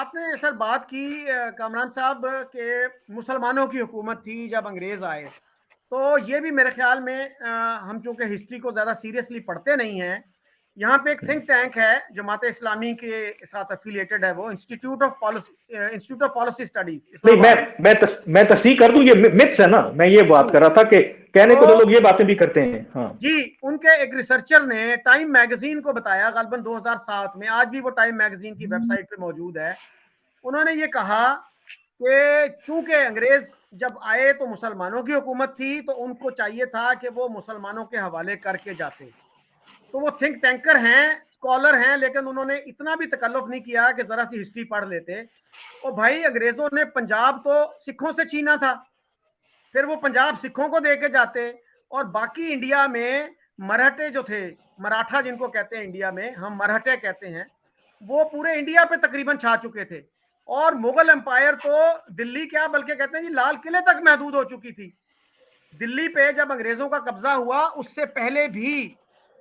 आपने सर बात की कामरान साहब के मुसलमानों की हुकूमत थी जब अंग्रेज आए। तो ये भी मेरे ख्याल में हम चूंकि हिस्ट्री को ज़्यादा सीरियसली पढ़ते नहीं हैं, यहाँ पे एक थिंक टैंक है जमात इस्लामी के साथ एफिलिएटेड है, वो इंस्टीट्यूट ऑफ पॉलिसी स्टडीज नहीं, इस्लामाबाद। मैं तस्दीक कर दूं, ये मिथ्स है ना। मैं ये बात कर रहा था कि कहने को तो तो लोग ये बातें भी करते हैं। हाँ जी, उनके एक रिसर्चर ने टाइम मैगजीन को बताया गलबन 2007 में, आज भी वो टाइम मैगजीन की वेबसाइट पे मौजूद है। उन्होंने ये कहा कि चूंकि अंग्रेज जब आए तो मुसलमानों की हुकूमत थी, तो उनको चाहिए था कि वो मुसलमानों के हवाले करके जाते। तो वो थिंक टैंकर हैं, स्कॉलर हैं, लेकिन उन्होंने इतना भी तकल्लुफ नहीं किया कि जरा सी हिस्ट्री पढ़ लेते। और भाई, अंग्रेजों ने पंजाब तो सिखों से छीना था, फिर वो पंजाब सिखों को दे के जाते। और बाकी इंडिया में मराठे जो थे, मराठा जिनको कहते हैं इंडिया में, हम मराठे कहते हैं, वो पूरे इंडिया पे तकरीबन छा चुके थे। और मुगल एम्पायर तो दिल्ली क्या, बल्कि कहते हैं जी लाल किले तक महदूद हो चुकी थी। दिल्ली पे जब अंग्रेजों का कब्जा हुआ, उससे पहले भी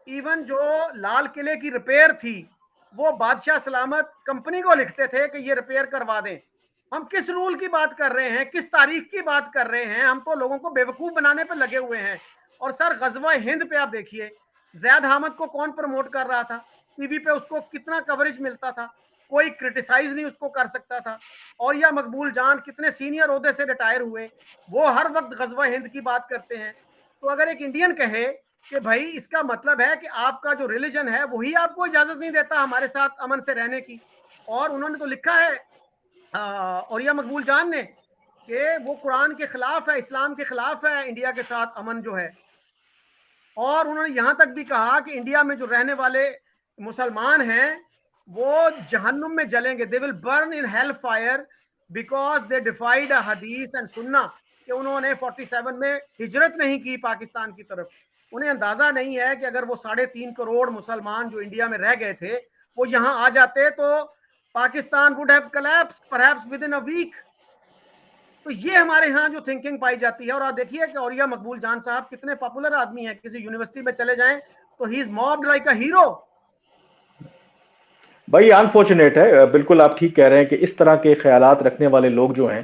इवन जो लाल किले की रिपेयर थी, वो बादशाह सलामत कंपनी को लिखते थे कि ये रिपेयर करवा दें। हम किस रूल की बात कर रहे हैं, किस तारीख की बात कर रहे हैं? हम तो लोगों को बेवकूफ बनाने पे लगे हुए हैं। और सर, गजवा हिंद पे आप देखिए, जैद अहमद को कौन प्रमोट कर रहा था? टीवी पे उसको कितना कवरेज मिलता था, कोई क्रिटिसाइज नहीं उसको कर सकता था। और या मकबूल जान कितने सीनियर ओहदे से रिटायर हुए, वो हर वक्त गजवा हिंद की बात करते हैं। तो अगर एक इंडियन कहे कि भाई इसका मतलब है कि आपका जो रिलीजन है वही आपको इजाजत नहीं देता हमारे साथ अमन से रहने की। और उन्होंने तो लिखा है और या मकबूल जान ने, कि वो कुरान के खिलाफ है, इस्लाम के खिलाफ है इंडिया के साथ अमन जो है। और उन्होंने यहां तक भी कहा कि इंडिया में जो रहने वाले मुसलमान हैं वो जहन्नुम में जलेंगे, they will burn in hell fire because they defied हदीस एंड सुन्ना। कि उन्होंने 47 में हिजरत नहीं की पाकिस्तान की तरफ। उन्हें अंदाजा नहीं है कि अगर वो 3.5 करोड़ मुसलमान जो इंडिया में रह गए थे वो यहाँ आ जाते तो Pakistan would have collapsed perhaps within a week. तो ये हमारे यहाँ जो थिंकिंग पाई जाती है। और आप देखिए कि औरिया मकबूल जान साहब कितने पॉपुलर आदमी हैं, किसी यूनिवर्सिटी में चले जाएं तो he is mopped like a hero. भाई, अनफॉर्चुनेट है। बिल्कुल आप ठीक कह रहे हैं कि इस तरह के ख्यालात रखने वाले लोग जो हैं,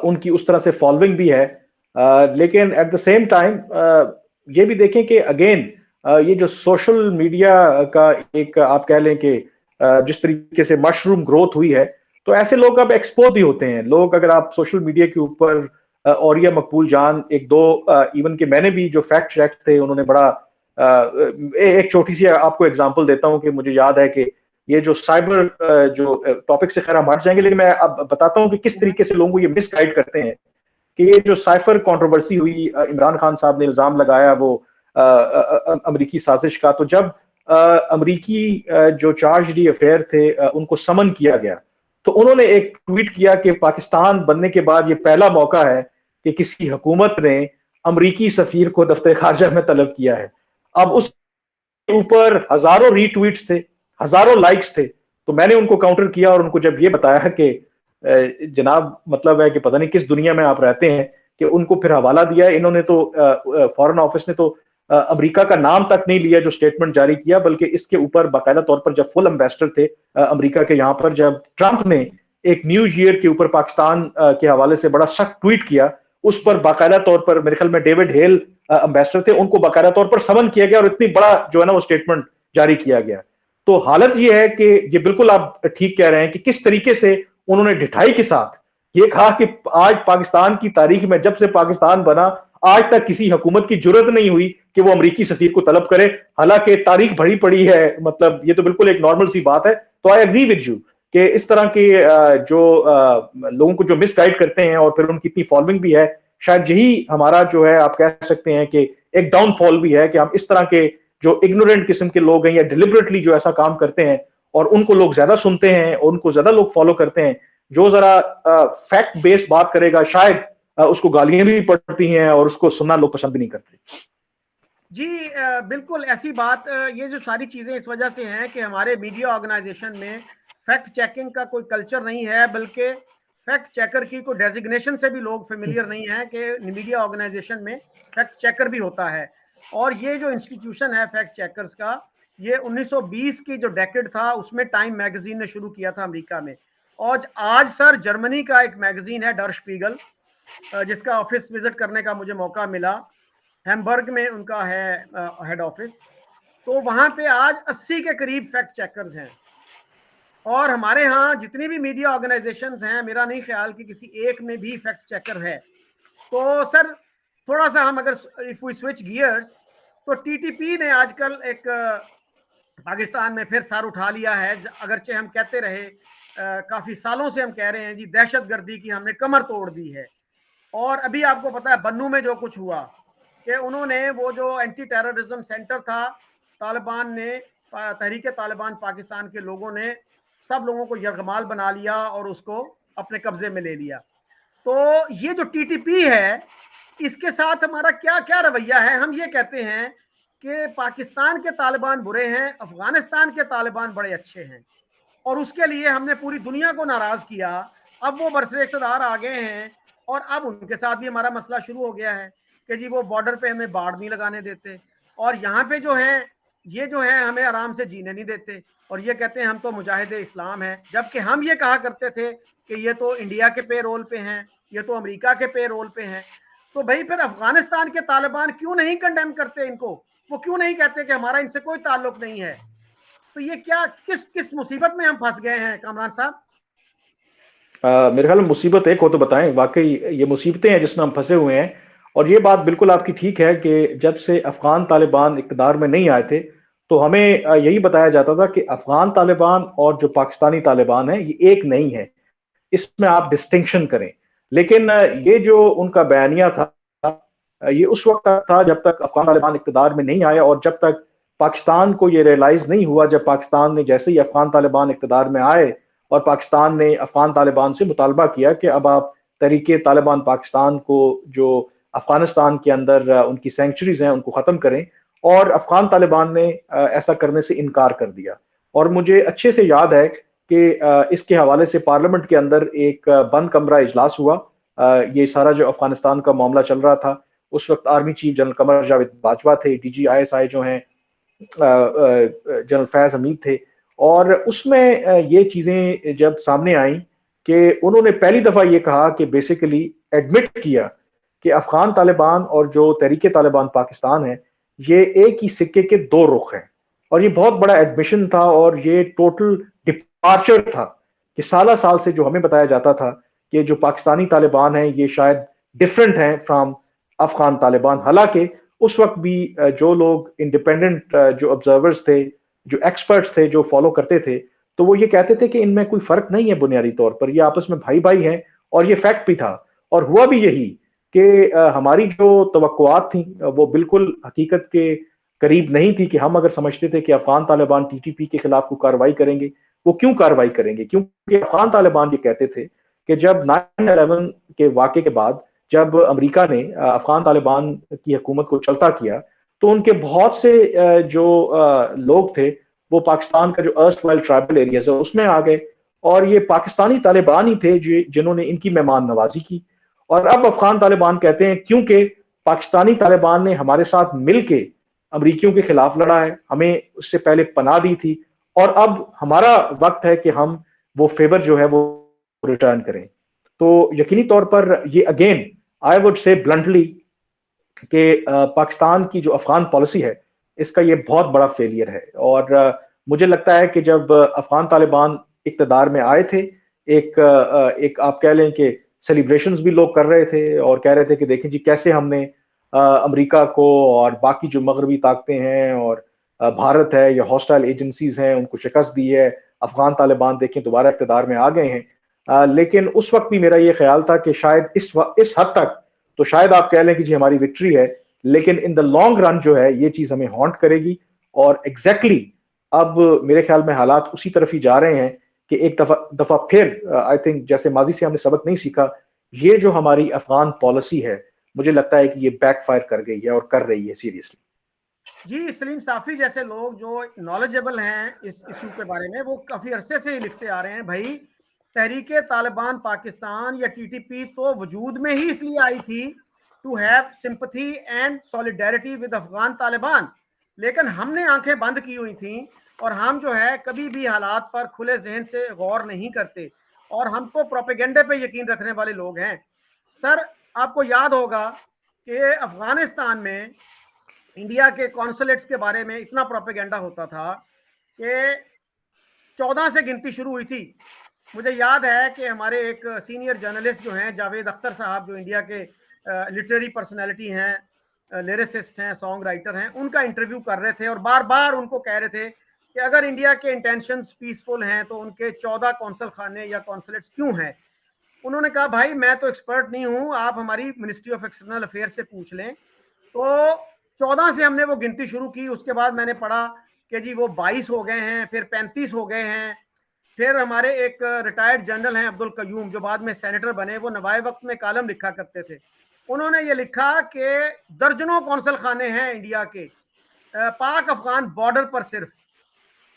उनकी उस तरह से फॉलोइंग भी है। लेकिन एट द सेम टाइम ये भी देखें कि अगेन ये जो सोशल मीडिया का एक आप कह लें कि जिस तरीके से मशरूम ग्रोथ हुई है, तो ऐसे लोग अब एक्सपोज भी होते हैं। लोग, अगर आप सोशल मीडिया के ऊपर औरिया मकबूल जान, एक दो इवन के मैंने भी जो फैक्ट चेक थे, उन्होंने बड़ा एक छोटी सी आपको एग्जांपल देता हूं कि मुझे याद है कि ये जो साइबर जो टॉपिक से खैर हम हट जाएंगे, लेकिन मैं अब बताता हूं कि किस तरीके से लोगों को ये मिसगाइड करते हैं। कि ये जो साइफर कंट्रोवर्सी हुई, इमरान खान साहब ने इल्जाम लगाया वो अमरीकी साजिश का, तो जब अमरीकी जो चार्ज डी अफेयर थे, उनको समन किया गया, तो उन्होंने एक ट्वीट किया कि पाकिस्तान बनने के बाद ये पहला मौका है कि किसी हुकूमत ने अमरीकी सफीर को दफ्तर खारजा में तलब किया है। अब उस ऊपर हजारों रीट्वीट्स थे, हजारों लाइक्स थे। तो मैंने उनको काउंटर किया और उनको जब ये बताया कि जनाब, मतलब है कि पता नहीं किस दुनिया में आप रहते हैं, कि उनको फिर हवाला दिया। इन्होंने तो फॉरेन ऑफिस ने तो अमेरिका का नाम तक नहीं लिया जो स्टेटमेंट जारी किया, बल्कि इसके ऊपर बाकायदा तौर पर जब फुल एम्बेसडर थे अमेरिका के यहाँ पर, जब ट्रंप ने एक न्यू ईयर के ऊपर पाकिस्तान के हवाले से बड़ा सख्त ट्वीट किया, उस पर बाकायदा तौर पर मेरे ख्याल में डेविड हेल अम्बेसडर थे, उनको बाकायदा तौर पर समन किया गया और इतनी बड़ा जो है ना वो स्टेटमेंट जारी किया गया। तो हालत ये है कि ये बिल्कुल आप ठीक कह रहे हैं कि किस तरीके से उन्होंने ढिठाई के साथ ये कहा कि आज पाकिस्तान की तारीख में, जब से पाकिस्तान बना, आज तक किसी हुकूमत की जरूरत नहीं हुई कि वो अमरीकी सफीर को तलब करे। हालांकि तारीख भरी पड़ी है, मतलब ये तो बिल्कुल एक नॉर्मल सी बात है। तो आई एग्री विद यू कि इस तरह के जो लोगों को जो मिसगाइड करते हैं और फिर उनकी इतनी फॉलोइंग भी है, शायद यही हमारा जो है आप कह सकते हैं कि एक डाउनफॉल भी है, कि हम इस तरह के जो इग्नोरेंट किस्म के लोग हैं या डिलिबरेटली जो ऐसा काम करते हैं, और उनको लोग ज्यादा सुनते हैं और उनको ज्यादा लोग फॉलो करते हैं। जो जरा फैक्ट बेस्ड बात करेगा, शायद उसको गालियां भी पड़ती हैं और उसको सुनना लोग पसंद भी नहीं करते। जी, बिल्कुल ऐसी बात। ये जो सारी चीजें इस वजह से हैं कि हमारे मीडिया ऑर्गेनाइजेशन में फैक्ट चेकिंग का कोई कल्चर नहीं है, बल्कि फैक्ट चेकर की कोई डेजिग्नेशन से भी लोग फेमिलियर नहीं है कि मीडिया ऑर्गेनाइजेशन में फैक्ट चेकर भी होता है। और ये जो इंस्टीट्यूशन है फैक्ट चेकर्स का, ये 1920 की जो डेकेड था उसमें टाइम मैगजीन ने शुरू किया था अमेरिका में। और आज सर जर्मनी का एक मैगजीन है डर स्पीगल, जिसका ऑफिस विजिट करने का मुझे मौका मिला, हैम्बर्ग में उनका है हेड ऑफिस। तो वहां पे आज 80 के करीब फैक्ट चेकर्स हैं। और हमारे यहाँ जितनी भी मीडिया ऑर्गेनाइजेशंस हैं, मेरा नहीं ख्याल कि किसी एक में भी फैक्ट चेकर है। तो सर थोड़ा सा हम अगर इफ वी स्विच गियर्स, तो टीटीपी ने आजकल एक पाकिस्तान में फिर सर उठा लिया है। अगरचे हम कहते रहे काफी सालों से हम कह रहे हैं जी दहशतगर्दी की हमने कमर तोड़ दी है। और अभी आपको पता है बन्नू में जो कुछ हुआ कि उन्होंने वो जो एंटी टेररिज्म सेंटर था, तालिबान ने, तहरीक तालिबान पाकिस्तान के लोगों ने सब लोगों को यरगमाल बना लिया और उसको अपने कब्जे में ले लिया। तो ये जो टीटीपी है, इसके साथ हमारा क्या क्या रवैया है? हम ये कहते हैं कि पाकिस्तान के तालिबान बुरे हैं, अफगानिस्तान के तालिबान बड़े अच्छे हैं, और उसके लिए हमने पूरी दुनिया को नाराज किया। अब वो बरसरे इक़्तिदार आ गए हैं और अब उनके साथ भी हमारा मसला शुरू हो गया है कि जी वो बॉर्डर पे हमें बाड़ नहीं लगाने देते, और यहाँ पे जो है ये जो है हमें आराम से जीने नहीं देते, और ये कहते हैं हम तो मुजाहिदे इस्लाम हैं। जबकि हम ये कहा करते थे कि ये तो इंडिया के पे रोल पे हैं, ये तो अमेरिका के पे रोल पे हैं। तो भाई फिर अफगानिस्तान के तालिबान क्यों नहीं कंडेम करते इनको? वो क्यों नहीं कहते कि हमारा इनसे कोई ताल्लुक नहीं है? तो ये क्या किस किस मुसीबत में हम फंस गए हैं कामरान साहब? मेरे ख्याल में मुसीबत एक हो तो बताएं, वाकई ये मुसीबतें हैं जिसमें हम फंसे हुए हैं। और ये बात बिल्कुल आपकी ठीक है कि जब से अफगान तालिबान इक़्तिदार में नहीं आए थे, तो हमें यही बताया जाता था कि अफगान तालिबान और जो पाकिस्तानी तालिबान है ये एक नहीं है, इसमें आप डिस्टिंक्शन करें। लेकिन ये जो उनका बयानिया था, ये उस वक्त तक था जब तक अफगान तालिबान इक़्तिदार में नहीं आया, और जब तक पाकिस्तान को ये रियलाइज नहीं हुआ, जब पाकिस्तान ने जैसे ही अफगान तालिबान इक़्तिदार में आए और पाकिस्तान ने अफगान तालिबान से मुतालबा किया कि अब आप तरीके तालिबान पाकिस्तान को जो अफगानिस्तान के अंदर उनकी सेंचुरीज हैं उनको ख़त्म करें, और अफगान तालिबान ने ऐसा करने से इनकार कर दिया। और मुझे अच्छे से याद है कि इसके हवाले से पार्लियामेंट के अंदर एक बंद कमरा इजलास हुआ। ये सारा जो अफगानिस्तान का मामला चल रहा था, उस वक्त army chief general Qamar Javed Bajwa थे, DGISI जो हैं जनरल फैज हमीद थे। और उसमें ये चीजें जब सामने आई कि उन्होंने पहली दफा ये कहा कि बेसिकली एडमिट किया कि अफगान तालिबान और जो तहरीके तालिबान पाकिस्तान है, ये एक ही सिक्के के दो रुख हैं। और ये बहुत बड़ा एडमिशन था, और ये टोटल डिपार्चर था कि साल साल से जो हमें बताया जाता था कि जो पाकिस्तानी तालिबान है ये शायद डिफरेंट हैं फ्रॉम अफगान तालिबान। हालांकि उस वक्त भी जो लोग इंडिपेंडेंट जो ऑब्जर्वर्स थे, जो एक्सपर्ट्स थे, जो फॉलो करते थे, तो वो ये कहते थे कि इनमें कोई फर्क नहीं है बुनियादी तौर पर, ये आपस में भाई भाई हैं। और ये फैक्ट भी था, और हुआ भी यही कि हमारी जो तवक्कुआत थी वो बिल्कुल हकीकत के करीब नहीं थी। कि हम अगर समझते थे कि अफगान तालिबान TTP के खिलाफ कोई कार्रवाई करेंगे, वो क्यों कार्रवाई करेंगे? क्योंकि अफगान तालिबान ये कहते थे कि जब 9/11 के वाक़े के बाद जब अमेरिका ने अफगान तालिबान की हुकूमत को चलता किया, तो उनके बहुत से जो लोग थे वो पाकिस्तान का जो अर्स्टवाइल ट्राइबल एरियाज है उसमें आ गए, और ये पाकिस्तानी तालिबान ही थे जिन्होंने इनकी मेहमान नवाजी की। और अब अफगान तालिबान कहते हैं क्योंकि पाकिस्तानी तालिबान ने हमारे साथ मिलके अमरीकियों के खिलाफ लड़ा है, हमें उससे पहले पनाह दी थी, और अब हमारा वक्त है कि हम वो फेवर जो है वो रिटर्न करें। तो यकीनी तौर पर ये again I would say bluntly कि पाकिस्तान की जो अफगान पॉलिसी है इसका ये बहुत बड़ा फेलियर है। और मुझे लगता है कि जब अफगान तालिबान इक़्तिदार में आए थे, एक आप कह लें कि सेलिब्रेशंस भी लोग कर रहे थे और कह रहे थे कि देखें जी कैसे हमने अमेरिका को और बाकी जो मगरबी ताकतें हैं और भारत है या हॉस्टाइल एजेंसीज हैं उनको शिकस्त दी है, अफगान तालिबान देखें दोबारा इक़्तिदार में आ गए हैं। लेकिन उस वक्त भी मेरा ये ख्याल था कि शायद इस हद तक तो शायद आप कह लें कि जी हमारी विक्ट्री है, लेकिन इन द लॉन्ग रन जो है ये चीज हमें हॉन्ट करेगी। और एग्जैक्टली अब मेरे ख्याल में हालात उसी तरफ ही जा रहे हैं कि एक दफा फिर आई थिंक जैसे माजी से हमने सबक नहीं सीखा, ये जो हमारी अफगान पॉलिसी है मुझे लगता है कि ये बैकफायर कर गई है और कर रही है सीरियसली। जी, सलीम साफी जैसे लोग जो नॉलेजेबल हैं इस इशू के बारे में, वो काफी अरसे से ही लिखते आ रहे हैं भाई तहरीके तालिबान पाकिस्तान या TTP तो वजूद में ही इसलिए आई थी to have sympathy and solidarity with Afghan Taliban. लेकिन हमने आंखें बंद की हुई थी और हम जो है कभी भी हालात पर खुले जहन से गौर नहीं करते और हम तो प्रोपेगेंडे पे यकीन रखने वाले लोग हैं। सर, आपको याद होगा कि अफगानिस्तान में इंडिया के कॉन्सुलेट्स के बारे में इतना प्रोपेगेंडा होता था कि 14 से गिनती शुरू हुई थी। मुझे याद है कि हमारे एक सीनियर जर्नलिस्ट जो हैं जावेद अख्तर साहब, जो इंडिया के लिटरेरी पर्सनैलिटी हैं, लिरिसिस्ट हैं, सॉन्ग राइटर हैं, उनका इंटरव्यू कर रहे थे और बार बार उनको कह रहे थे कि अगर इंडिया के इंटेंशंस पीसफुल हैं तो उनके 14 कौंसल खाने या कॉन्सुलेट्स क्यों हैं। उन्होंने कहा, भाई मैं तो एक्सपर्ट नहीं हूं, आप हमारी मिनिस्ट्री ऑफ एक्सटर्नल अफेयर से पूछ लें। तो 14 से हमने वो गिनती शुरू की। उसके बाद मैंने पढ़ा कि जी वो 22 हो गए हैं, फिर 35 हो गए हैं। फिर हमारे एक रिटायर्ड जनरल हैं अब्दुल कयूम, जो बाद में सेनेटर बने, वो नवाए वक्त में कालम लिखा करते थे। उन्होंने ये लिखा कि दर्जनों कौंसल खाने हैं इंडिया के पाक अफगान बॉर्डर पर सिर्फ।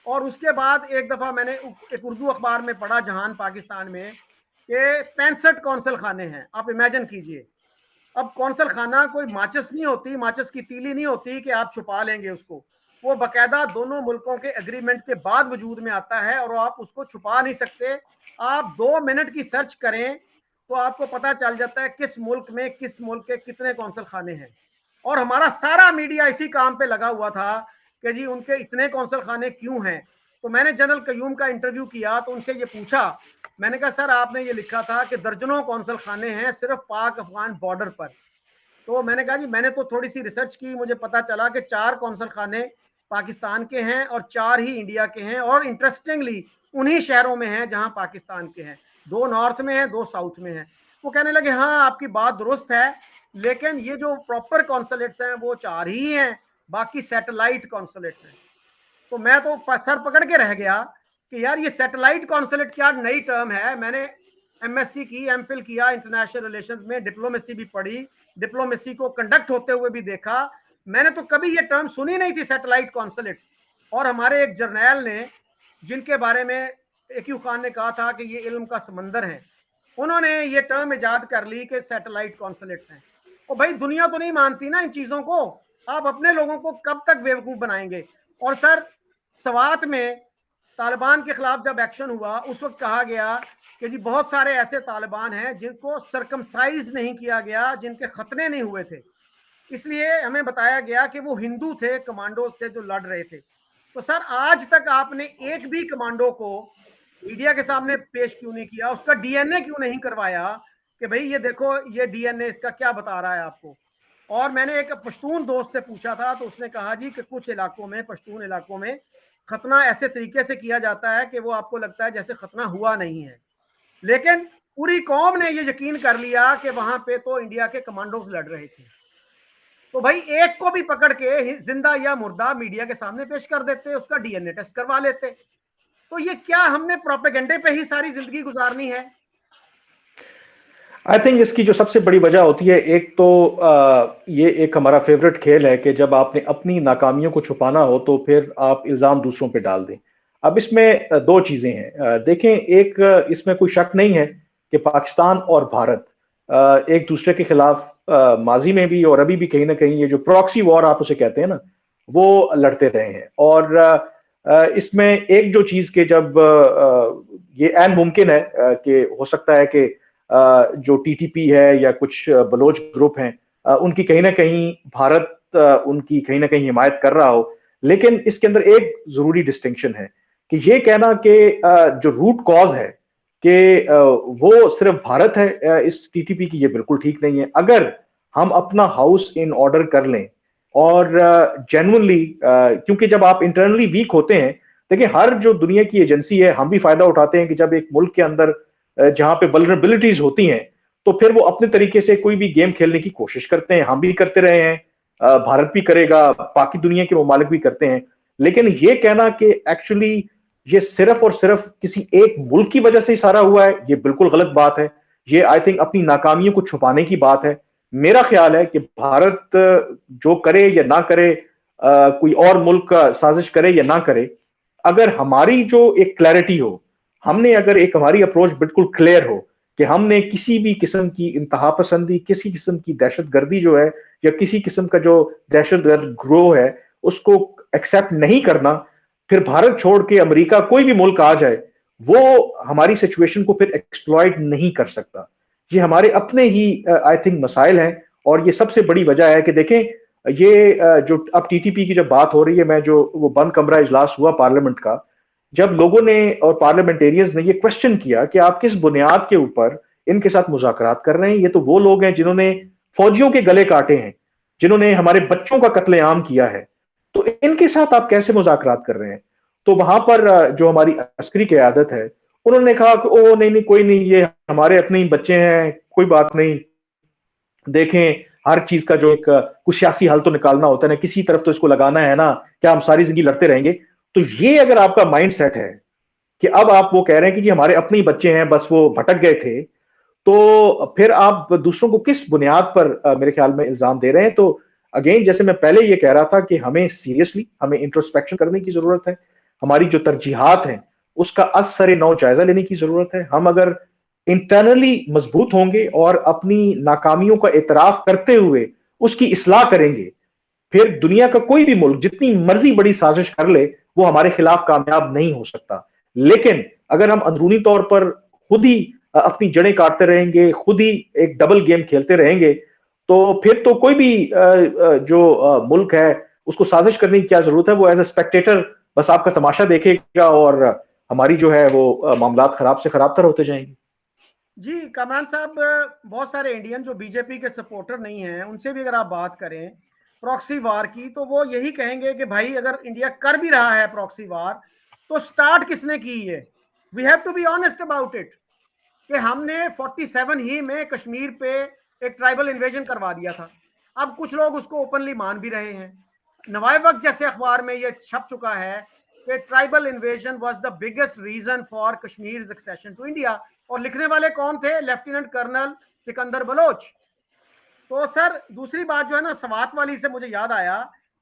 और उसके बाद एक दफा मैंने एक उर्दू अखबार में पढ़ा, जहान पाकिस्तान में, कि 65 कौंसल खाने हैं। आप इमेजिन कीजिए। अब कौंसल खाना कोई माचिस नहीं होती, माचिस की तीली नहीं होती कि आप छुपा लेंगे उसको। वो बकायदा दोनों मुल्कों के एग्रीमेंट के बाद वजूद में आता है और आप उसको छुपा नहीं सकते। आप 2 मिनट की सर्च करें तो आपको पता चल जाता है किस मुल्क में किस मुल्क के कितने कौंसल खाने हैं। और हमारा सारा मीडिया इसी काम पे लगा हुआ था कि जी उनके इतने कौंसल खाने क्यों हैं। तो मैंने जनरल कयूम का इंटरव्यू किया तो उनसे ये पूछा, मैंने कहा सर आपने ये लिखा था कि दर्जनों कौंसल खाने हैं सिर्फ पाक अफगान बॉर्डर पर। तो मैंने कहा जी मैंने तो थोड़ी सी रिसर्च की, मुझे पता चला कि 4 कौंसल खाने पाकिस्तान के हैं और 4 ही इंडिया के हैं, और इंटरेस्टिंगली उन्हीं शहरों में हैं जहां पाकिस्तान के हैं। 2 नॉर्थ में हैं, 2 साउथ में हैं। वो कहने लगे हाँ आपकी बात दुरुस्त है, लेकिन ये जो प्रॉपर कॉन्सुलेट्स हैं वो 4 ही हैं, बाकी सैटेलाइट कॉन्सुलेट्स हैं। तो मैं तो सर पकड़ के रह गया कि यार ये सैटेलाइट कॉन्सुलेट क्या नई टर्म है। मैंने एमएससी की, एमफिल किया इंटरनेशनल रिलेशंस में, डिप्लोमेसी भी पढ़ी, डिप्लोमेसी को कंडक्ट होते हुए भी देखा। मैंने तो कभी ये टर्म सुनी नहीं थी, सैटेलाइट कॉन्सुलेट्स। और हमारे एक जर्नैल ने, जिनके बारे में एक्यू खान ने कहा था कि ये इल्म का समंदर है, उन्होंने ये टर्म इजाद कर ली कि सैटेलाइट कॉन्सुलेट्स हैं। और भाई दुनिया तो नहीं मानती ना इन चीजों को, आप अपने लोगों को कब तक बेवकूफ बनाएंगे। और सर, सवात में तालिबान के खिलाफ जब एक्शन हुआ उस वक्त कहा गया कि जी बहुत सारे ऐसे तालिबान हैं जिनको सरकमसाइज नहीं किया गया, जिनके खतने नहीं हुए थे, इसलिए हमें बताया गया कि वो हिंदू थे, कमांडोज थे जो लड़ रहे थे। तो सर आज तक आपने एक भी कमांडो को मीडिया के सामने पेश क्यों नहीं किया, उसका डीएनए क्यों नहीं करवाया कि भाई ये देखो ये डीएनए इसका क्या बता रहा है आपको। और मैंने एक पश्तून दोस्त से पूछा था तो उसने कहा जी कि कुछ इलाकों में, पश्तून इलाकों में खतना ऐसे तरीके से किया जाता है कि वो आपको लगता है जैसे खतना हुआ नहीं है, लेकिन पूरी कौम ने ये यकीन कर लिया कि वहां पे तो इंडिया के कमांडोज लड़ रहे थे। तो भाई एक को भी पकड़ के जिंदा या मुर्दा मीडिया के सामने पेश कर देते, उसका डीएनए टेस्ट करवा लेते। तो ये क्या हमने प्रोपेगेंडे पे ही सारी जिंदगी गुजारनी है? आई थिंक इसकी जो सबसे बड़ी वजह होती है, एक तो ये एक हमारा फेवरेट खेल है कि जब आपने अपनी नाकामियों को छुपाना हो तो फिर आप इल्ज़ाम दूसरों पे डाल दें। अब इसमें दो चीज़ें हैं। देखें, एक इसमें कोई शक नहीं है कि पाकिस्तान और भारत एक दूसरे के खिलाफ माजी में भी और अभी भी कहीं ना कहीं ये जो प्रॉक्सी वॉर आप उसे कहते हैं ना, वो लड़ते रहे हैं। और इसमें एक जो चीज़ के जब ये ऐन मुमकिन है कि हो सकता है कि जो टीटीपी है या कुछ बलोच ग्रुप हैं, उनकी कहीं ना कहीं भारत उनकी कहीं ना कहीं हिमायत कर रहा हो, लेकिन इसके अंदर एक जरूरी डिस्टिंक्शन है कि ये कहना कि जो रूट कॉज है कि वो सिर्फ भारत है इस टीटीपी की, ये बिल्कुल ठीक नहीं है। अगर हम अपना हाउस इन ऑर्डर कर लें और जेन्युइनली, क्योंकि जब आप इंटरनली वीक होते हैं, देखिए हर जो दुनिया की एजेंसी है, हम भी फायदा उठाते हैं कि जब एक मुल्क के अंदर जहां पे वल्नरेबिलिटीज होती हैं तो फिर वो अपने तरीके से कोई भी गेम खेलने की कोशिश करते हैं। हम भी करते रहे हैं, भारत भी करेगा, बाकी दुनिया के ममालिक भी करते हैं। लेकिन ये कहना कि एक्चुअली ये सिर्फ और सिर्फ किसी एक मुल्क की वजह से ही सारा हुआ है, ये बिल्कुल गलत बात है। ये आई थिंक अपनी नाकामियों को छुपाने की बात है। मेरा ख्याल है कि भारत जो करे या ना करे, कोई और मुल्क का साजिश करे या ना करे, अगर हमारी जो एक क्लैरिटी हो, हमने अगर एक हमारी अप्रोच बिल्कुल क्लियर हो कि हमने किसी भी किस्म की इंतहा पसंदी, किसी किस्म की दहशतगर्दी जो है, या किसी किस्म का जो दहशतगर्द ग्रोह है, उसको एक्सेप्ट नहीं करना, फिर भारत छोड़ के अमेरिका कोई भी मुल्क आ जाए, वो हमारी सिचुएशन को फिर एक्सप्लॉइट नहीं कर सकता। ये हमारे अपने ही आई थिंक मसाइल हैं, और ये सबसे बड़ी वजह है कि देखें, ये जो अब टीटीपी की जब बात हो रही है, मैं जो वो बंद कमरा इजलास हुआ पार्लियामेंट का, जब लोगों ने और पार्लियामेंटेरियंस ने ये क्वेश्चन किया कि आप किस बुनियाद के ऊपर इनके साथ मुज़ाकरात कर रहे हैं, ये तो वो लोग हैं जिन्होंने फौजियों के गले काटे हैं, जिन्होंने हमारे बच्चों का कत्लेआम किया है, तो इनके साथ आप कैसे मुज़ाकरात कर रहे हैं? तो वहां पर जो हमारी अस्करी क़यादत है, उन्होंने कहा कि ओ नहीं नहीं, कोई नहीं, ये हमारे अपने ही बच्चे हैं, कोई बात नहीं, देखें हर चीज का जो एक कुछ सियासी हल तो निकालना होता है ना, किसी तरफ तो इसको लगाना है ना, क्या हम सारी जिंदगी लड़ते रहेंगे? तो ये अगर आपका माइंड सेट है कि अब आप वो कह रहे हैं कि जी हमारे अपने ही बच्चे हैं, बस वो भटक गए थे, तो फिर आप दूसरों को किस बुनियाद पर मेरे ख्याल में इल्जाम दे रहे हैं? तो अगेन, जैसे मैं पहले ये कह रहा था कि हमें सीरियसली हमें इंट्रोस्पेक्शन करने की जरूरत है, हमारी जो तरजीहात हैं उसका असर नौ जायजा लेने की जरूरत है। हम अगर इंटरनली मजबूत होंगे और अपनी नाकामियों का एतराफ करते हुए उसकी इस्लाह करेंगे, फिर दुनिया का कोई भी मुल्क जितनी मर्जी बड़ी साजिश कर ले, वो हमारे खिलाफ कामयाब नहीं हो सकता। लेकिन अगर हम अंदरूनी तौर पर खुद ही अपनी जड़ें काटते रहेंगे, खुद ही एक डबल गेम खेलते रहेंगे, तो फिर तो कोई भी जो मुल्क है उसको साजिश करने की क्या जरूरत है? वो एज ए स्पेक्टेटर बस आपका तमाशा देखेगा, और हमारी जो है वो मामलात खराब से खराब तर होते जाएंगे। जी कामरान साहब, बहुत सारे इंडियन जो बीजेपी के सपोर्टर नहीं हैं, उनसे भी अगर आप बात करें प्रॉक्सी वार की, तो वो यही कहेंगे कि भाई अगर इंडिया कर भी रहा है प्रॉक्सी वार, तो स्टार्ट किसने की है? We have to be honest about it, कि हमने 47 ही में कश्मीर पे एक ट्राइबल इन्वेजन करवा दिया था। अब कुछ लोग उसको ओपनली मान भी रहे हैं। नवाए वक्त जैसे अखबार में ये छप चुका है कि tribal invasion was the biggest reason for Kashmir accession to India, और लिखने वाले कौन थे? Lieutenant colonel Sikandar Baloch. तो सर दूसरी बात जो है ना, सवात वाली से मुझे याद आया,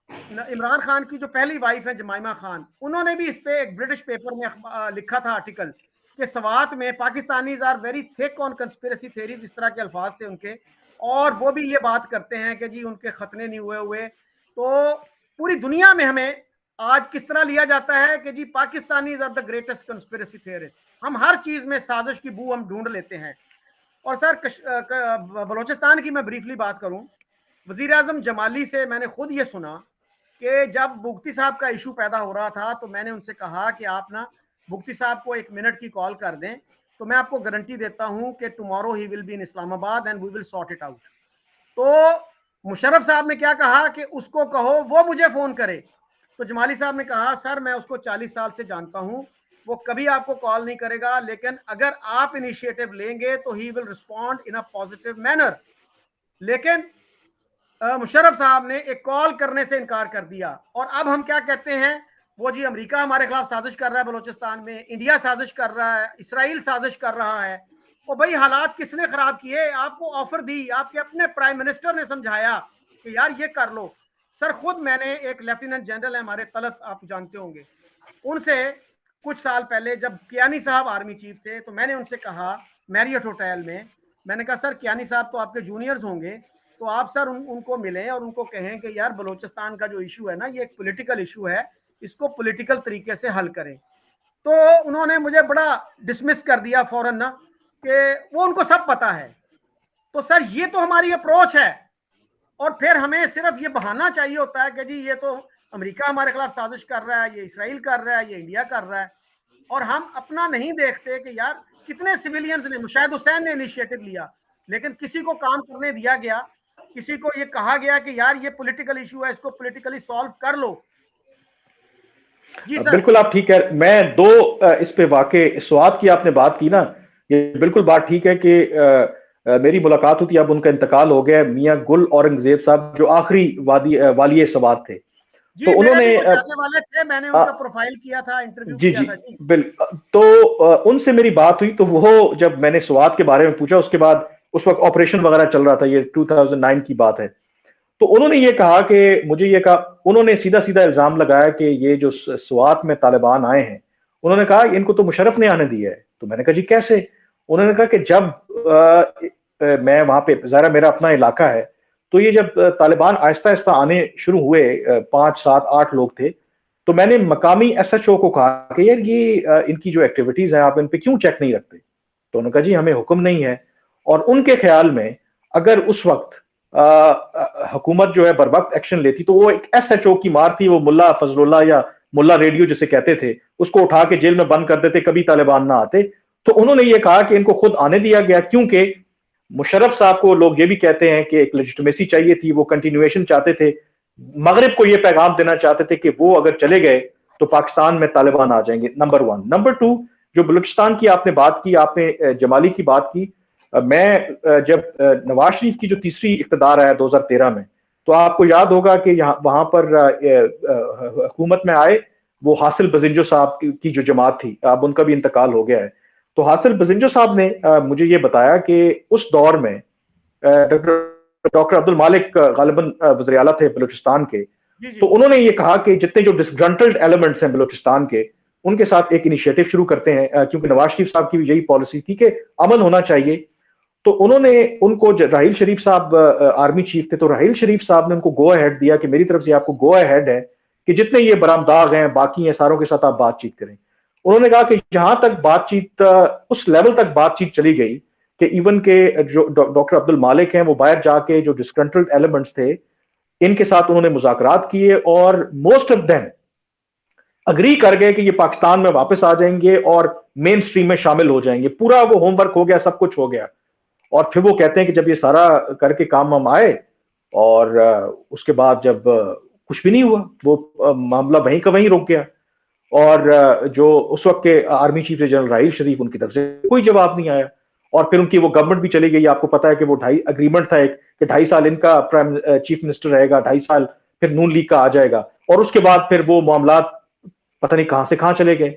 इमरान खान की जो पहली वाइफ है जमाइमा खान, उन्होंने भी इस पे एक ब्रिटिश पेपर में लिखा था आर्टिकल कि सवात में Pakistanis are very thick on conspiracy theories, इस तरह के अल्फाज थे उनके, और वो भी ये बात करते हैं कि जी उनके खतने नहीं हुए। तो पूरी दुनिया में हमें आज किस तरह लिया जाता है कि जी Pakistanis are the greatest conspiracy theorist, हम हर चीज में साजिश की बू हम ढूंढ लेते हैं। और सर बलोचिस्तान की मैं ब्रीफली बात करूं, वजीर आजम जमाली से मैंने खुद ये सुना कि जब बुगती साहब का इशू पैदा हो रहा था, तो मैंने उनसे कहा कि आप ना बुगती साहब को 1 मिनट की कॉल कर दें, तो मैं आपको गारंटी देता हूं कि tomorrow he will be in Islamabad and we will sort it out. तो मुशर्रफ साहब ने क्या कहा कि उसको कहो वो मुझे फोन करे। तो जमाली साहब ने कहा सर मैं उसको 40 साल से जानता हूं, वो कभी आपको कॉल नहीं करेगा, लेकिन अगर आप इनिशिएटिव लेंगे तो he will respond in a positive manner. लेकिन मुशर्रफ साहब ने एक कॉल करने से इनकार कर दिया, और अब हम क्या कहते हैं, वो जी अमेरिका हमारे खिलाफ साजिश कर रहा है बलोचिस्तान में, इंडिया साजिश कर रहा है, इसराइल साजिश कर रहा है। और भाई हालात किसने खराब किए? आपको ऑफर दी, आपके अपने प्राइम मिनिस्टर ने समझाया कि यार ये कर लो। सर खुद मैंने एक लेफ्टिनेंट जनरल है हमारे तलत, आप जानते होंगे, उनसे कुछ साल पहले जब कियानी साहब आर्मी चीफ थे, तो मैंने उनसे कहा मैरियट होटल में, मैंने कहा सर कियानी साहब तो आपके जूनियर्स होंगे, तो आप सर उनको मिलें और उनको कहें कि यार बलोचिस्तान का जो इशू है ना, ये एक पॉलिटिकल इशू है, इसको पॉलिटिकल तरीके से हल करें। तो उन्होंने मुझे बड़ा डिसमिस कर दिया फौरन ना, कि वो उनको सब पता है। तो सर ये तो हमारी अप्रोच है, और फिर हमें सिर्फ ये बहाना चाहिए होता है कि जी ये तो अमेरिका हमारे खिलाफ साजिश कर रहा है, ये इसराइल कर रहा है, ये इंडिया कर रहा है, और हम अपना नहीं देखते कि यार कितने सिविलियंस ने, मुशाहिद हुसैन ने इनिशिएटिव लिया, लेकिन किसी को काम करने दिया गया, किसी को ये कहा गया कि यार ये पॉलिटिकल इशू है, इसको पॉलिटिकली सॉल्व कर लो। जी सर। बिल्कुल आप ठीक है। मैं दो इस पे वाकई स्वाद की आपने बात की ना, ये बिल्कुल बात ठीक है कि मेरी मुलाकात हुई थी, अब उनका इंतकाल हो गया, मियां गुल औरंगजेब साहब जो आखिरी वाली स्वाद थे। तो जी मेरे उन्होंने भी वो जानने वाले थे, मैंने उनका प्रोफाइल किया था, इंटरव्यू जी किया जी था जी। तो उनसे मेरी बात हुई, तो वो जब मैंने स्वाद के बारे में पूछा, उसके बाद उस वक्त ऑपरेशन वगैरह चल रहा था, ये 2009 की बात है, तो उन्होंने ये कहा कि मुझे ये कहा, उन्होंने सीधा सीधा इल्जाम लगाया कि ये जो स्वात में तालिबान आए हैं, उन्होंने कहा इनको तो मुशर्रफ ने आने दिया है। तो मैंने कहा जी कैसे? उन्होंने कहा कि जब मैं वहां पे, ज़ाहिर मेरा अपना इलाका है, तो ये जब तालिबान आहिस्ता आहिस्ता आने शुरू हुए, 5, 7, 8 लोग थे, तो मैंने मकामी एसएचओ को कहा कि यार ये इनकी जो एक्टिविटीज है आप इन पे क्यों चेक नहीं रखते? तो उन्होंने कहा जी हमें हुक्म नहीं है। और उनके ख्याल में अगर उस वक्त हुकूमत जो है बर वक्त एक्शन लेती तो वो एक एसएचओ की मार थी, वो मुल्ला फजलुल्लाह या मुल्ला रेडियो जिसे कहते थे उसको उठा के जेल में बंद कर देते, कभी तालिबान ना आते। तो उन्होंने ये कहा कि इनको खुद आने दिया गया, क्योंकि मुशर्रफ साहब को लोग ये भी कहते हैं कि एक लेजिटिमेसी चाहिए थी, वो कंटिन्यूएशन चाहते थे, मगरिब को ये पैगाम देना चाहते थे कि वो अगर चले गए तो पाकिस्तान में तालिबान आ जाएंगे। नंबर 1। नंबर 2, जो बलूचिस्तान की आपने बात की, आपने जमाली की बात की, मैं जब नवाज शरीफ की जो तीसरी इक़्तिदार आया 2013 में, तो आपको याद होगा कि यहाँ वहां पर हुकूमत में आए वो हासिल बजिंजो साहब की जो जमात थी, अब उनका भी इंतकाल हो गया है। तो हासिल बजिंजो साहब ने मुझे ये बताया कि उस दौर में डॉक्टर अब्दुल मालिक गालिबन वज़ीर आला थे बलूचिस्तान के, जी जी तो उन्होंने ये कहा कि जितने जो डिसग्रंटल्ड एलिमेंट्स हैं बलूचिस्तान के, उनके साथ एक इनिशिएटिव शुरू करते हैं, क्योंकि नवाज शरीफ साहब की भी यही पॉलिसी थी कि अमन होना चाहिए। तो उन्होंने उनको, राहील शरीफ साहब आर्मी चीफ थे, तो राहील शरीफ साहब ने उनको गो अहेड दिया कि मेरी तरफ से आपको गो अहेड है कि जितने ये बरामदाग हैं बाकी हैं सारों के साथ आप बातचीत करें। उन्होंने कहा कि जहां तक बातचीत, उस लेवल तक बातचीत चली गई कि इवन के जो डॉक्टर अब्दुल मालिक हैं वो बाहर जाके जो डिस्कंट्रोल्ड एलिमेंट्स थे इनके साथ उन्होंने मुज़ाकरात किए और मोस्ट ऑफ देम अग्री कर गए कि ये पाकिस्तान में वापस आ जाएंगे और मेन स्ट्रीम में शामिल हो जाएंगे। पूरा वो होमवर्क हो गया, सब कुछ हो गया। और फिर वो कहते हैं कि जब ये सारा करके काम हम आए और उसके बाद जब कुछ भी नहीं हुआ, वो मामला वहीं का वहीं रुक गया। और जो उस वक्त के आर्मी चीफ जनरल राहील शरीफ, उनकी तरफ से कोई जवाब नहीं आया। और फिर उनकी वो गवर्नमेंट भी चली गई। आपको पता है कि वो अग्रीमेंट था एक कि 2.5 साल इनका प्राइम चीफ मिनिस्टर रहेगा, 2.5 साल फिर नून लीग का आ जाएगा, और उसके बाद फिर वो मामला पता नहीं कहां से कहां चले गए।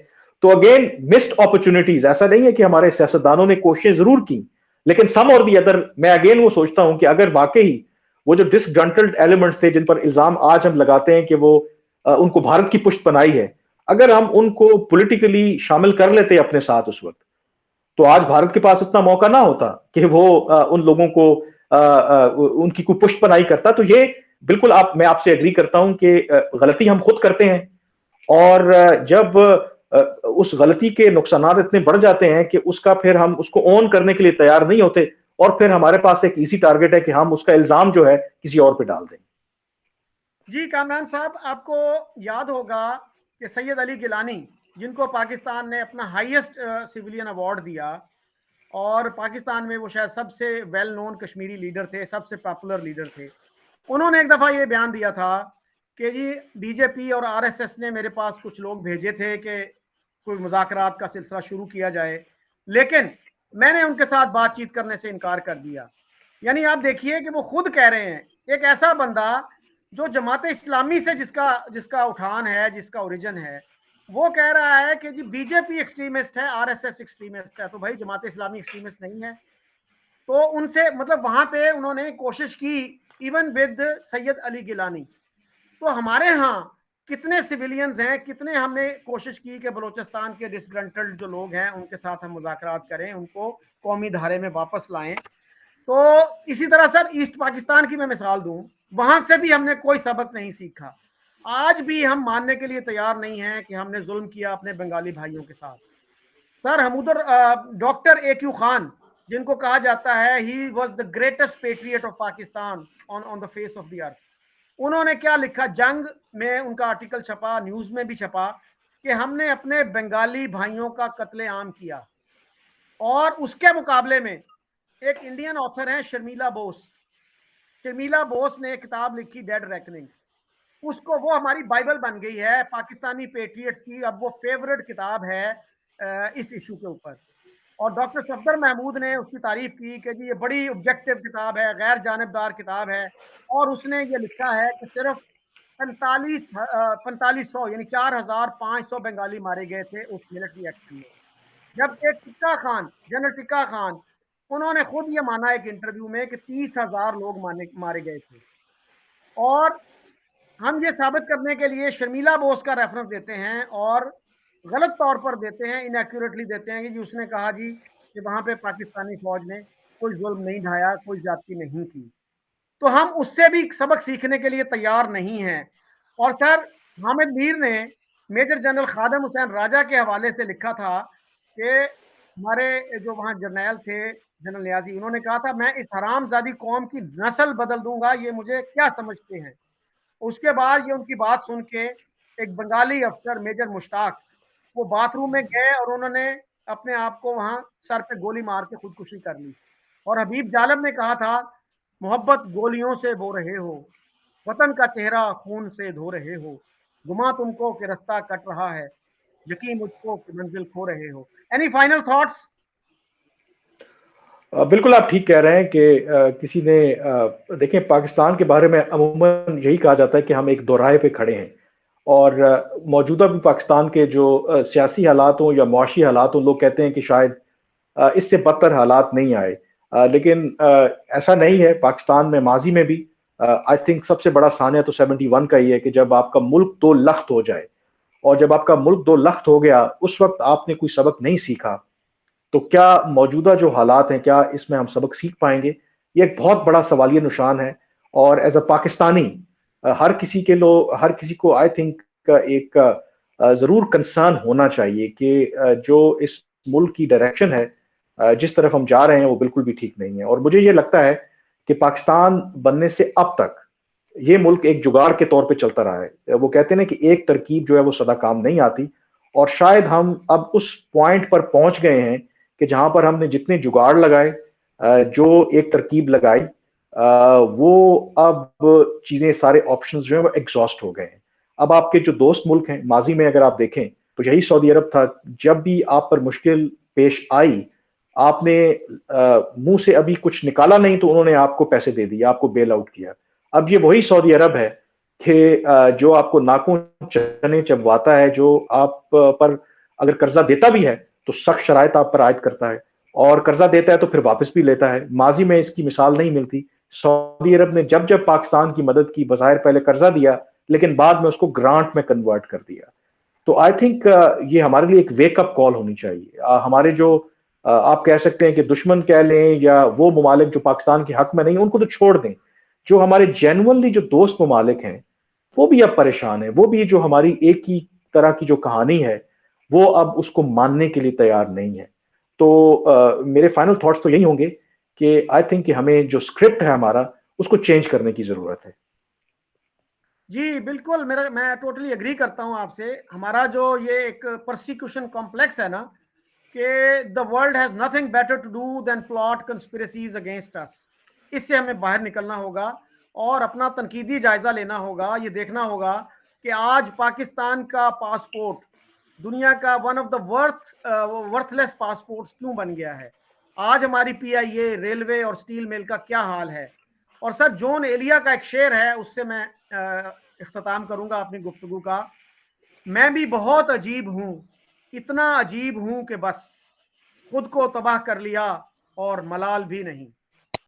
तो अगेन मिस्ड अपॉर्चुनिटीज। ऐसा नहीं है कि हमारे सियासतदानों ने कोशिशें जरूर की, लेकिन सम और दी अदर, मैं अगेन वो सोचता हूं कि अगर वाकई वो जो डिसग्रंटल्ड एलिमेंट्स थे जिन पर इल्जाम आज हम लगाते हैं कि वो उनको भारत की पुष्ट बनाई है, अगर हम उनको पॉलिटिकली शामिल कर लेते अपने साथ उस वक्त, तो आज भारत के पास इतना मौका ना होता कि वो उन लोगों को उनकी कोई पुष्ट बनाई करता। तो ये बिल्कुल मैं आपसे एग्री करता हूं कि गलती हम खुद करते हैं, और जब उस गलती के नुकसानात इतने बढ़ जाते हैं कि उसका फिर हम उसको ऑन करने के लिए तैयार नहीं होते, और फिर हमारे पास एक इजी टारगेट है कि हम उसका इल्जाम जो है किसी और पे डाल दें। जी कामरान साहब, आपको याद होगा कि सैयद अली गिलानी, जिनको पाकिस्तान ने अपना हाईएस्ट सिविलियन अवार्ड दिया, और पाकिस्तान में वो शायद सबसे वेल नोन कश्मीरी लीडर थे, सबसे पॉपुलर लीडर थे, उन्होंने एक दफ़ा ये बयान दिया था कि जी बीजेपी और आरएसएस ने मेरे पास कुछ लोग भेजे थे कि कोई मुज़ाकरात का सिलसिला शुरू किया जाए, लेकिन मैंने उनके साथ बातचीत करने से इनकार कर दिया। यानी आप देखिए कि वो खुद कह रहे हैं, एक ऐसा बंदा जो जमात इस्लामी से जिसका जिसका उठान है, जिसका ओरिजिन है, वो कह रहा है कि जी बीजेपी एक्सट्रीमिस्ट है, आरएसएस एक्सट्रीमिस्ट है। तो भाई जमात इस्लामी एक्सट्रीमिस्ट नहीं है। तो उनसे मतलब वहां पे उन्होंने कोशिश की, इवन विद सैयद अली गिलानी। तो हमारे यहाँ कितने सिविलियंस हैं, कितने हमने कोशिश की कि बलूचिस्तान के डिसग्रंटल्ड जो लोग हैं उनके साथ हम मुज़ाकरात करें, उनको कौमी धारे में वापस लाएं। तो इसी तरह सर ईस्ट पाकिस्तान की मैं मिसाल दूं, वहां से भी हमने कोई सबक नहीं सीखा। आज भी हम मानने के लिए तैयार नहीं हैं कि हमने जुल्म किया अपने बंगाली भाइयों के साथ। सर हम उधर डॉक्टर AQ खान, जिनको कहा जाता है he was the greatest patriot of Pakistan on on the face of the earth, उन्होंने क्या लिखा, जंग में उनका आर्टिकल छपा, न्यूज में भी छपा, कि हमने अपने बंगाली भाइयों का कत्लेआम किया। और उसके मुकाबले में एक इंडियन ऑथर है शर्मिला बोस, शर्मिला बोस ने एक किताब लिखी डेड रेकनिंग, उसको वो हमारी बाइबल बन गई है पाकिस्तानी पेट्रियट्स की, अब वो फेवरेट किताब है इस इशू के ऊपर। और डॉक्टर सफदर महमूद ने उसकी तारीफ की कि जी ये बड़ी ऑब्जेक्टिव किताब है, गैर जानिबदार किताब है, और उसने ये लिखा है कि सिर्फ 4500 यानी 4500 बंगाली मारे गए थे उस मिलिट्री एक्शन में। जबकि टिक्का खान, जनरल टिक्का खान, उन्होंने खुद ये माना एक इंटरव्यू में कि 30,000 लोग मारे गए थे। और हम ये साबित करने के लिए शर्मिला बोस का रेफरेंस देते हैं, और गलत तौर पर देते हैं, इनएक्यूरेटली देते हैं कि उसने कहा जी कि वहां पे पाकिस्तानी फौज ने कोई जुल्म नहीं ढाया, कोई ज्यादती नहीं की। तो हम उससे भी सबक सीखने के लिए तैयार नहीं हैं। और सर हामिद मीर ने मेजर जनरल खादम हुसैन राजा के हवाले से लिखा था कि हमारे जो वहाँ जर्नैल थे जनरल नियाजी, उन्होंने कहा था मैं इस हरामजादी कौम की नस्ल बदल दूंगा, ये मुझे क्या समझते हैं। उसके बाद ये उनकी बात सुन के एक बंगाली अफसर मेजर मुश्ताक वो बाथरूम में गए और उन्होंने अपने आप को वहां सर पे गोली मार के खुदकुशी कर ली। और हबीब जालम ने कहा था मोहब्बत गोलियों से बो रहे हो, वतन का चेहरा खून से धो रहे हो, गुमा तुमको कि रास्ता कट रहा है, यकीन मुझको कि मंजिल खो रहे हो। Any final thoughts? बिल्कुल आप ठीक कह रहे हैं कि किसी ने देखें पाकिस्तान के बारे में अमूमन यही कहा जाता है कि हम एक दोराहे पे खड़े हैं और मौजूदा भी पाकिस्तान के जो सियासी हालात हों या मुआशी हालात हों, लोग कहते हैं कि शायद इससे बदतर हालात नहीं आए, लेकिन ऐसा नहीं है। पाकिस्तान में माजी में भी आई थिंक सबसे बड़ा सानिया तो 71 का ही है कि जब आपका मुल्क दो लख्त हो जाए, और जब आपका मुल्क दो लख्त हो गया उस वक्त आपने कोई सबक नहीं सीखा, तो क्या मौजूदा जो हालात हैं क्या इसमें हम सबक सीख पाएंगे? ये एक बहुत बड़ा सवालिया निशान है। और एज अ पाकिस्तानी हर किसी को आई थिंक एक जरूर कंसर्न होना चाहिए कि जो इस मुल्क की डायरेक्शन है, जिस तरफ हम जा रहे हैं वो बिल्कुल भी ठीक नहीं है। और मुझे ये लगता है कि पाकिस्तान बनने से अब तक ये मुल्क एक जुगाड़ के तौर पे चलता रहा है। वो कहते हैं ना कि एक तरकीब जो है वो सदा काम नहीं आती, और शायद हम अब उस पॉइंट पर पहुंच गए हैं कि जहां पर हमने जितने जुगाड़ लगाए, जो एक तरकीब लगाई, वो अब चीजें सारे ऑप्शंस जो हैं वो एग्जॉस्ट हो गए हैं। अब आपके जो दोस्त मुल्क हैं, माजी में अगर आप देखें तो यही सऊदी अरब था। जब भी आप पर मुश्किल पेश आई, आपने मुंह से अभी कुछ निकाला नहीं तो उन्होंने आपको पैसे दे दिए, आपको बेल आउट किया। अब ये वही सऊदी अरब है कि जो आपको नाकों चने चबवाता है, जो आप पर अगर कर्जा देता भी है तो सख्त शराइत आप पर आयद करता है, और कर्जा देता है तो फिर वापस भी लेता है। माजी में इसकी मिसाल नहीं मिलती। सऊदी अरब ने जब जब पाकिस्तान की मदद की, बज़ाहिर पहले कर्जा दिया लेकिन बाद में उसको ग्रांट में कन्वर्ट कर दिया। तो आई थिंक ये हमारे लिए एक वेकअप कॉल होनी चाहिए। हमारे जो आप कह सकते हैं कि दुश्मन कह लें या वो ममालिक जो पाकिस्तान के हक में नहीं, उनको तो छोड़ दें। जो हमारे जेनुअनली जो दोस्त ममालिक हैं वो भी अब परेशान है, वो भी जो हमारी एक ही तरह की जो कहानी है वो अब उसको मानने के लिए तैयार नहीं है। तो मेरे फाइनल थॉट्स तो यही होंगे कि आई थिंक कि हमें जो स्क्रिप्ट है हमारा उसको चेंज करने की जरूरत है। जी बिल्कुल, मेरा मैं टोटली एग्री करता हूं आपसे। हमारा जो ये एक परसिक्यूशन कॉम्प्लेक्स है ना, कि the world has nothing better to do than plot conspiracies against us, इससे हमें बाहर निकलना होगा और अपना तनकीदी जायजा लेना होगा। ये देखना होगा कि आज पाकिस्तान का पासपोर्ट दुनिया का one of the worthless passports क्यों बन गया है। आज हमारी पीआईए, रेलवे और स्टील मिल का क्या हाल है। और सर जॉन एलिया का एक शेर है, उससे मैं इख्तिताम करूंगा अपनी गुफ्तगू का। मैं भी बहुत अजीब हूं, इतना अजीब हूं कि बस खुद को तबाह कर लिया और मलाल भी नहीं।